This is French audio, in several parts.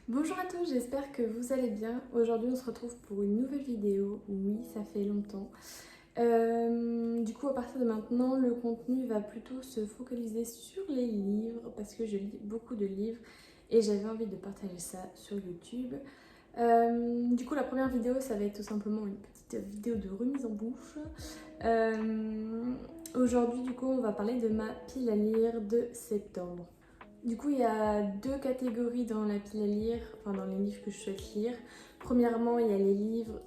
Bonjour à tous, j'espère que vous allez bien. Aujourd'hui on se retrouve pour une nouvelle vidéo. Oui, ça fait longtemps. Du coup à partir de maintenant le contenu va plutôt se focaliser sur les livres parce que je lis beaucoup de livres et j'avais envie de partager ça sur YouTube. Du coup la première vidéo ça va être tout simplement une petite vidéo de remise en bouche. Aujourd'hui du coup on va parler de ma pile à lire de septembre. Du coup, il y a deux catégories dans la pile à lire, enfin dans les livres que je souhaite lire. Premièrement, il y a les livres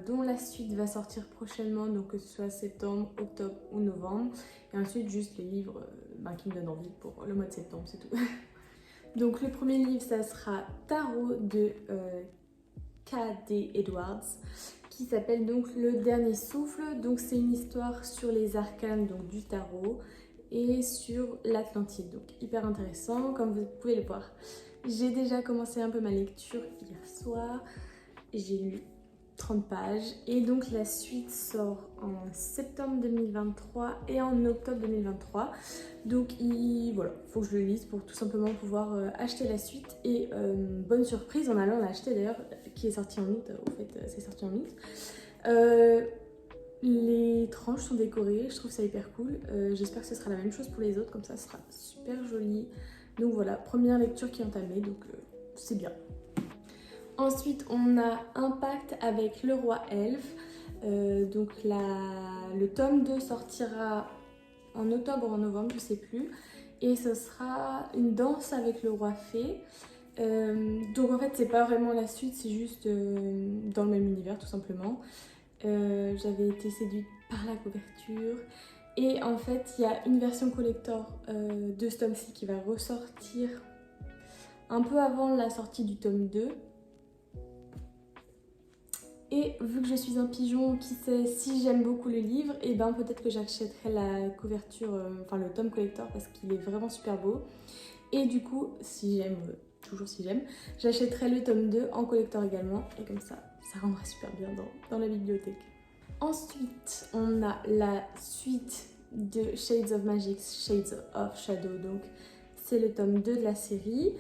dont la suite va sortir prochainement, donc que ce soit septembre, octobre ou novembre. Et ensuite, juste les livres qui me donnent envie pour le mois de septembre, c'est tout. Donc le premier livre, ça sera Tarot de K.D. Edwards, qui s'appelle donc Le Dernier Souffle. Donc c'est une histoire sur les arcanes donc, du tarot et sur l'Atlantide, donc hyper intéressant comme vous pouvez le voir. J'ai déjà commencé un peu ma lecture hier soir, j'ai lu 30 pages et donc la suite sort en septembre 2023 et en octobre 2023. Donc voilà, il faut que je le lise pour tout simplement pouvoir acheter la suite et bonne surprise en allant l'acheter d'ailleurs, qui est sorti en août, au fait c'est sorti en août. Les tranches sont décorées, je trouve ça hyper cool. J'espère que ce sera la même chose pour les autres, comme ça ce sera super joli. Donc voilà, première lecture qui est entamée, donc c'est bien. Ensuite, on a Impact avec le roi elfe. Donc le tome 2 sortira en octobre ou en novembre, je sais plus. Et ce sera une danse avec le roi fée. Donc en fait, c'est pas vraiment la suite, c'est juste dans le même univers tout simplement. J'avais été séduite par la couverture et en fait il y a une version collector de ce tome-ci qui va ressortir un peu avant la sortie du tome 2 et vu que je suis un pigeon, qui sait, si j'aime beaucoup le livre, et ben peut-être que j'achèterai la couverture, enfin le tome collector parce qu'il est vraiment super beau et du coup si j'aime, toujours si j'aime, j'achèterai le tome 2 en collector également et comme ça rendra super bien dans la bibliothèque. Ensuite, on a la suite de Shades of Magic, Shades of Shadow, donc c'est le tome 2 de la série.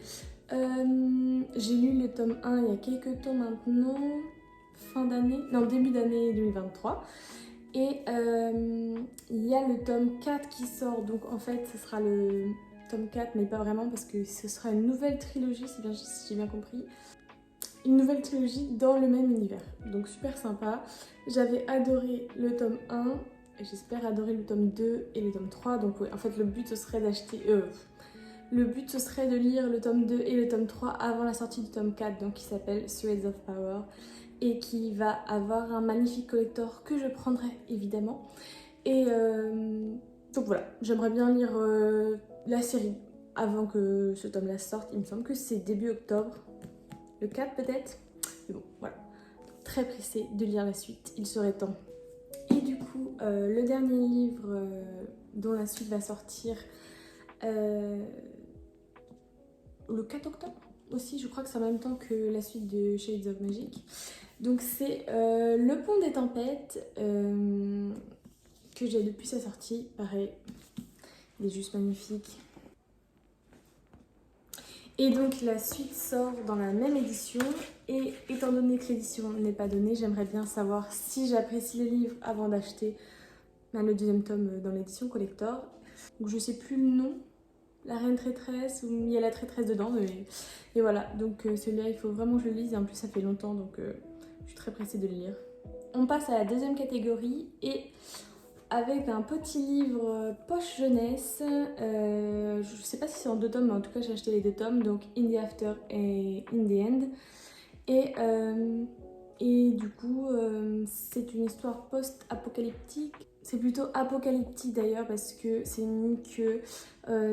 J'ai lu le tome 1 il y a quelques temps maintenant, début d'année 2023. Et il y a le tome 4 qui sort, donc en fait ce sera le tome 4, mais pas vraiment parce que ce sera une nouvelle trilogie, si j'ai bien compris. Une nouvelle trilogie dans le même univers, donc super sympa. J'avais adoré le tome 1 et j'espère adorer le tome 2 et le tome 3. Donc ouais, en fait le but ce serait de lire le tome 2 et le tome 3 avant la sortie du tome 4, donc qui s'appelle Threads of Power et qui va avoir un magnifique collector que je prendrai évidemment. Et donc voilà, j'aimerais bien lire la série avant que ce tome là sorte. Il me semble que c'est début octobre, le 4 peut-être, mais bon voilà, très pressée de lire la suite, il serait temps. Et du coup le dernier livre dont la suite va sortir le 4 octobre aussi, je crois que c'est en même temps que la suite de Shades of Magic. Donc c'est Le Pont des Tempêtes que j'ai depuis sa sortie, pareil, il est juste magnifique. Et donc la suite sort dans la même édition et étant donné que l'édition n'est pas donnée, j'aimerais bien savoir si j'apprécie le livre avant d'acheter le deuxième tome dans l'édition collector. Donc je sais plus le nom, La Reine Traîtresse, où il y a la traîtresse dedans, mais et voilà, donc celui-là il faut vraiment que je le lise et en plus ça fait longtemps donc je suis très pressée de le lire. On passe à la deuxième catégorie et avec un petit livre poche jeunesse, je sais pas si c'est en 2 tomes, mais en tout cas j'ai acheté les 2 tomes, donc In the After et In the End. Et du coup, c'est une histoire post-apocalyptique. C'est plutôt apocalyptique d'ailleurs parce que c'est ni que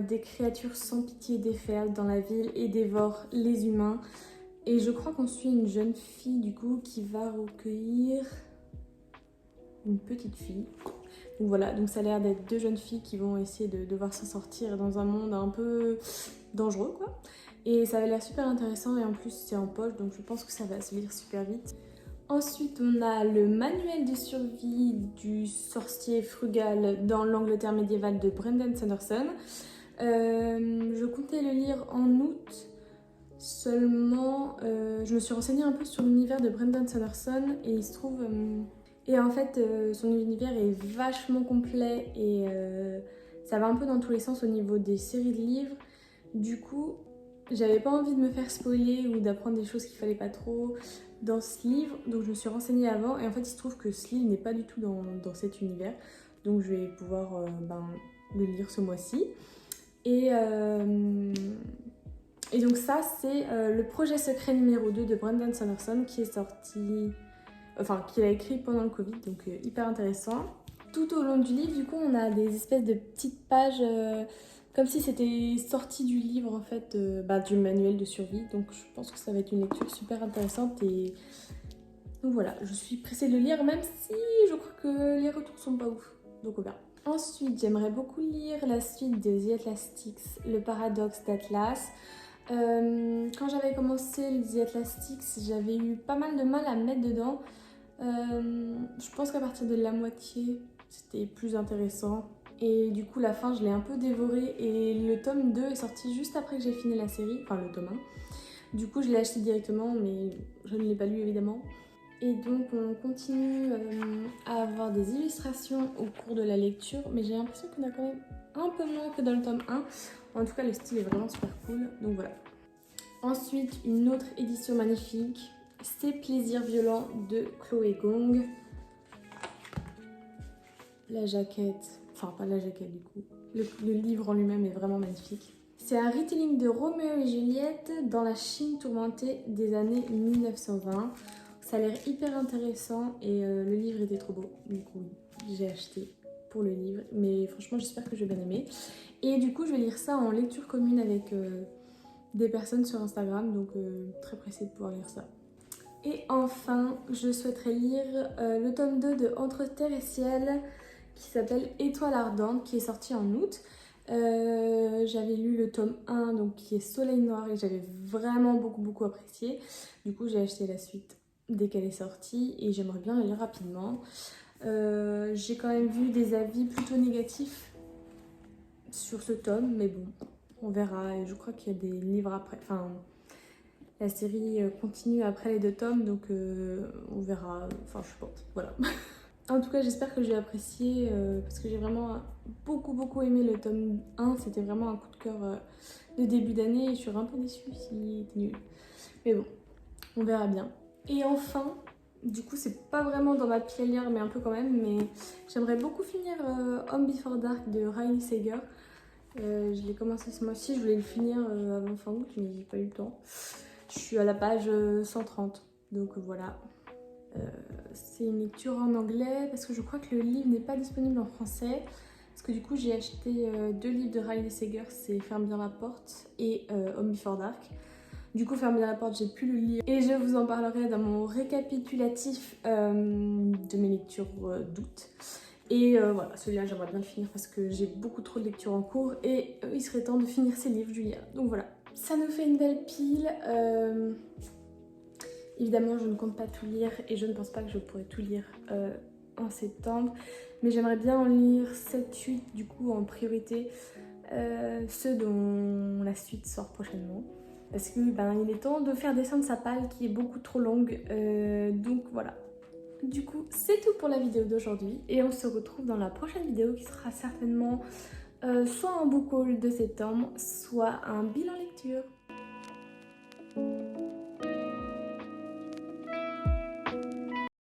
des créatures sans pitié déferlent dans la ville et dévorent les humains. Et je crois qu'on suit une jeune fille du coup qui va recueillir une petite fille. Donc voilà, donc ça a l'air d'être 2 jeunes filles qui vont essayer de devoir s'en sortir dans un monde un peu dangereux quoi. Et ça avait l'air super intéressant et en plus c'est en poche donc je pense que ça va se lire super vite. Ensuite on a le manuel de survie du sorcier frugal dans l'Angleterre médiévale de Brandon Sanderson. Je comptais le lire en août, Seulement, je me suis renseignée un peu sur l'univers de Brandon Sanderson et il se trouve... et en fait, son univers est vachement complet et ça va un peu dans tous les sens au niveau des séries de livres. Du coup, j'avais pas envie de me faire spoiler ou d'apprendre des choses qu'il fallait pas trop dans ce livre. Donc je me suis renseignée avant et en fait, il se trouve que ce livre n'est pas du tout dans cet univers. Donc je vais pouvoir le lire ce mois-ci. Et donc ça, c'est le projet secret numéro 2 de Brandon Sanderson qui est sorti... Enfin, qu'il a écrit pendant le Covid, donc hyper intéressant. Tout au long du livre, du coup, on a des espèces de petites pages... comme si c'était sorti du livre, en fait, du manuel de survie. Donc je pense que ça va être une lecture super intéressante. Et donc voilà, je suis pressée de le lire, même si je crois que les retours sont pas ouf. Donc on verra. Ensuite, j'aimerais beaucoup lire la suite de The Atlastics, le paradoxe d'Atlas. Quand j'avais commencé The Atlastics, j'avais eu pas mal de mal à me mettre dedans. Je pense qu'à partir de la moitié, c'était plus intéressant. Et du coup, la fin, je l'ai un peu dévoré. Et le tome 2 est sorti juste après que j'ai fini la série, enfin le tome 1. Du coup, je l'ai acheté directement, mais je ne l'ai pas lu évidemment. Et donc, on continue à avoir des illustrations au cours de la lecture. Mais j'ai l'impression qu'on a quand même un peu moins que dans le tome 1. En tout cas, le style est vraiment super cool. Donc voilà. Ensuite, une autre édition magnifique. C'est Plaisirs violents de Chloé Gong. La jaquette, enfin pas la jaquette du coup, le livre en lui-même est vraiment magnifique. C'est un retelling de Roméo et Juliette dans la Chine tourmentée des années 1920. Ça a l'air hyper intéressant et le livre était trop beau. Du coup, j'ai acheté pour le livre, mais franchement j'espère que je vais bien aimer. Et du coup, je vais lire ça en lecture commune avec des personnes sur Instagram, donc très pressée de pouvoir lire ça. Et enfin, je souhaiterais lire le tome 2 de Entre terre et ciel, qui s'appelle Étoile ardente, qui est sorti en août. J'avais lu le tome 1, donc qui est Soleil noir, et j'avais vraiment beaucoup apprécié. Du coup, j'ai acheté la suite dès qu'elle est sortie, et j'aimerais bien la lire rapidement. J'ai quand même vu des avis plutôt négatifs sur ce tome, mais bon, on verra. Et je crois qu'il y a des livres après. Enfin, la série continue après les 2 tomes, donc on verra. Enfin, je pense, voilà. En tout cas, j'espère que j'ai apprécié parce que j'ai vraiment beaucoup aimé le tome 1. C'était vraiment un coup de cœur de début d'année et je suis un peu déçue s'il était nul. Mais bon, on verra bien. Et enfin, du coup, c'est pas vraiment dans ma pile à lire, mais un peu quand même. Mais j'aimerais beaucoup finir Home Before Dark de Riley Sager. Je l'ai commencé ce mois-ci, je voulais le finir avant fin août, mais j'ai pas eu le temps. Je suis à la page 130, donc voilà. C'est une lecture en anglais parce que je crois que le livre n'est pas disponible en français. Parce que du coup j'ai acheté 2 livres de Riley Sager, c'est Ferme bien la porte et Home Before Dark. Du coup Ferme bien la porte, j'ai pu le lire et je vous en parlerai dans mon récapitulatif de mes lectures d'août. Et voilà, celui-là j'aimerais bien le finir parce que j'ai beaucoup trop de lectures en cours et il serait temps de finir ces livres, Julia. Donc voilà, ça nous fait une belle pile. Évidemment, je ne compte pas tout lire et je ne pense pas que je pourrai tout lire en septembre. Mais j'aimerais bien en lire 7-8 du coup en priorité, ceux dont la suite sort prochainement. Parce que il est temps de faire descendre sa palle qui est beaucoup trop longue. Donc voilà. Du coup, c'est tout pour la vidéo d'aujourd'hui. Et on se retrouve dans la prochaine vidéo qui sera certainement soit un book haul de septembre, soit un bilan lecture.